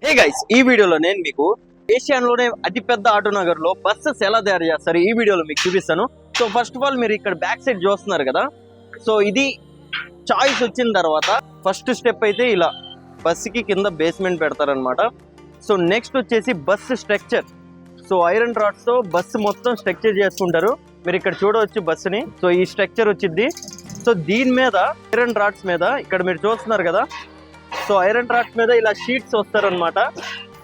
Hey guys, ఈ వీడియోలో నేను మీకు ఏషియాలోనే అతిపెద్ద ఆటో నగర్ లో బస్సెస్ ఎలా తయారు చేస్తారు ఈ వీడియోలో మీకు చూపిస్తాను. సో ఫస్ట్ ఆఫ్ ఆల్ మీరు ఇక్కడ బ్యాక్ సైడ్ చూస్తున్నారు కదా, సో ఇది చాయిస్ వచ్చిన తర్వాత ఫస్ట్ స్టెప్ అయితే ఇలా బస్సుకి కింద బేస్మెంట్ పెడతారనమాట. సో నెక్స్ట్ వచ్చేసి bus structure. So iron rods తో బస్సు మొత్తం స్ట్రక్చర్ చేసుకుంటారు. మీరు ఇక్కడ చూడవచ్చు బస్సుని. సో ఈ స్ట్రక్చర్ వచ్చింది. సో దీని మీద ఐరన్ రాడ్స్ మీద ఇక్కడ మీరు చూస్తున్నారు కదా, సో ఐరన్ రాడ్స్ మీద ఇలా షీట్స్ వస్తారనమాట.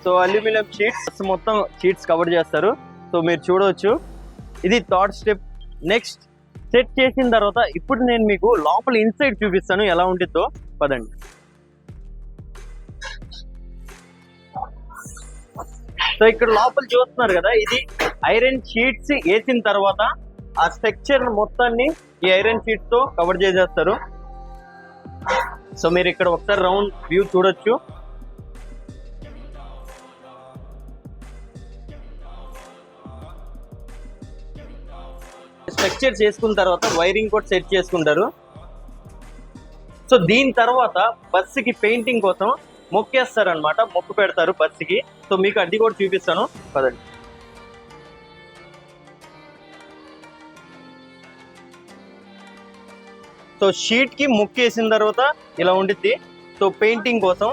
సో అల్యూమినియం షీట్స్ మొత్తం షీట్స్ కవర్ చేస్తారు. సో మీరు చూడవచ్చు, ఇది థర్డ్ స్టెప్. నెక్స్ట్ సెట్ చేసిన తర్వాత ఇప్పుడు నేను మీకు లోపల ఇన్సైడ్ చూపిస్తాను ఎలా ఉంటుందో, పదండి. సో ఇక్కడ లోపల చూస్తున్నారు కదా, ఇది ఐరన్ షీట్స్ వేసిన తర్వాత ఆ స్ట్రక్చర్ మొత్తాన్ని ఈ ఐరన్ షీట్స్ తో కవర్ చేసేస్తారు. సో మీరు ఇక్కడ ఒకసారి రౌండ్ వ్యూ చూడొచ్చు. స్ట్రక్చర్ చేసుకున్న తర్వాత వైరింగ్ కూడా సెట్ చేసుకుంటారు. సో దీని తర్వాత బస్సుకి పెయింటింగ్ కోసం మొక్కేస్తారనమాట, మొక్కు పెడతారు బస్సుకి. సో మీకు అది కూడా చూపిస్తాను, పదండి. సో షీట్ కి ముక్కేసిన తర్వాత ఇలా ఉండిద్ది. సో పెయింటింగ్ కోసం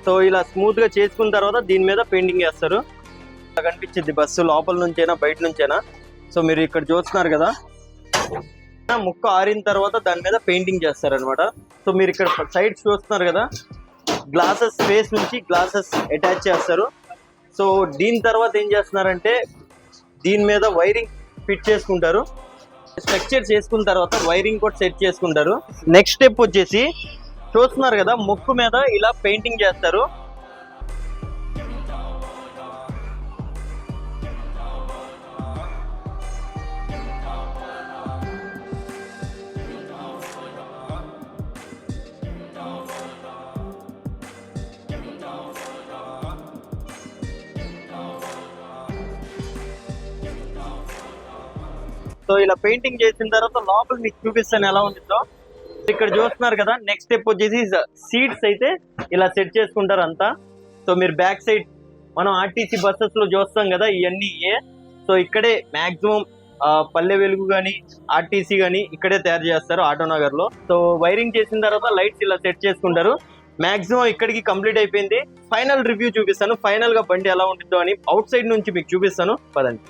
సో ఇలా స్మూత్ గా చేసుకున్న తర్వాత దీని మీద పెయింటింగ్ వేస్తారు. కనిపించింది బస్సు లోపల నుంచైనా బయట నుంచైనా. సో మీరు ఇక్కడ చూస్తున్నారు కదా, ముక్క ఆరిన తర్వాత దాని మీద పెయింటింగ్ చేస్తారనమాట. సో మీరు ఇక్కడ సైడ్ చూస్తున్నారు కదా, గ్లాసెస్ ఫేస్ నుంచి గ్లాసెస్ అటాచ్ చేస్తారు. సో దీని తర్వాత ఏం చేస్తున్నారంటే దీని మీద వైరింగ్ ఫిట్ చేసుకుంటారు. స్ట్రక్చర్ చేసుకున్న తర్వాత వైరింగ్ కూడా సెట్ చేసుకుంటారు. నెక్స్ట్ స్టెప్ వచ్చేసి చూస్తున్నారు కదా, ముక్కు మీద ఇలా పెయింటింగ్ చేస్తారు. సో ఇలా పెయింటింగ్ చేసిన తర్వాత లోపల మీకు చూపిస్తాను ఎలా ఉంటుందో. ఇక్కడ చూస్తున్నారు కదా, నెక్స్ట్ స్టెప్ వచ్చేసి సీట్స్ అయితే ఇలా సెట్ చేసుకుంటారు అంతా. సో మీరు బ్యాక్ సైడ్ మనం ఆర్టీసీ బస్సెస్ లో చూస్తాం కదా, ఇవన్నీ సో ఇక్కడే మాక్సిమం పల్లె వెలుగు కానీ ఆర్టీసీ కానీ ఇక్కడే తయారు చేస్తారు ఆటో నగర్ లో. సో వైరింగ్ చేసిన తర్వాత లైట్స్ ఇలా సెట్ చేసుకుంటారు. మాక్సిమం ఇక్కడికి కంప్లీట్ అయిపోయింది. ఫైనల్ రివ్యూ చూపిస్తాను, ఫైనల్ గా బండి ఎలా ఉంటుందో అని అవుట్ సైడ్ నుంచి మీకు చూపిస్తాను, పదండి.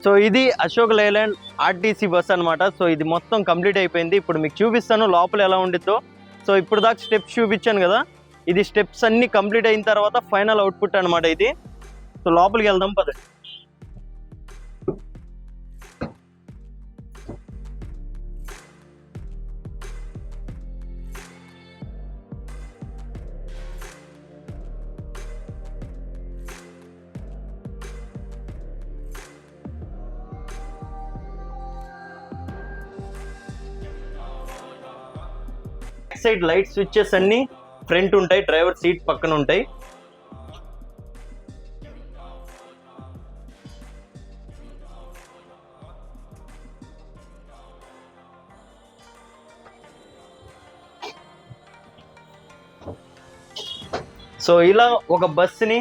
సో ఇది అశోక్ లైలాండ్ ఆర్టీసీ బస్ అనమాట. సో ఇది మొత్తం కంప్లీట్ అయిపోయింది. ఇప్పుడు మీకు చూపిస్తాను లోపల ఎలా ఉండిద్దో. సో ఇప్పుడు దాకా స్టెప్స్ చూపించాను కదా, ఇది స్టెప్స్ అన్ని కంప్లీట్ అయిన తర్వాత ఫైనల్ అవుట్పుట్ అనమాట ఇది. సో లోపలికి వెళ్దాం, పదండి. సైడ్ లైట్ స్విచ్చెస్ అన్ని ఫ్రంట్ ఉంటాయి, డ్రైవర్ సీట్ పక్కన ఉంటాయి. సో ఇలా ఒక బస్సుని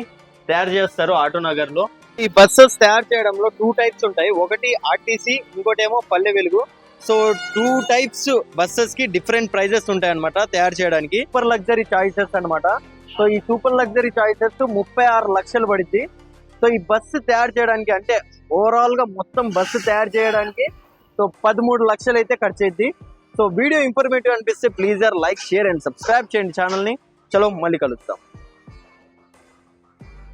తయారు చేస్తారు ఆటో నగర్ లో. ఈ బస్సెస్ తయారు చేయడంలో 2 టైప్స్ ఉంటాయి, ఒకటి ఆర్టీసీ, ఇంకోటేమో Palle Velugu. So 2 types buses కి డిఫరెంట్ ప్రైజెస్ ఉంటాయి అనమాట తయారు చేయడానికి. సూపర్ లగ్జరీ చాయిసెస్ అనమాట. సో ఈ సూపర్ లగ్జరీ చాయిసెస్ 36 లక్షలు పడింది. సో ఈ బస్సు తయారు చేయడానికి అంటే ఓవరాల్ గా మొత్తం బస్సు తయారు చేయడానికి సో 13 లక్షలు అయితే ఖర్చు అయింది. సో వీడియో ఇన్ఫర్మేటివ్ అనిపిస్తే please like, share and subscribe చేయండి ఛానల్ ని. చలో మళ్ళీ కలుద్దాం.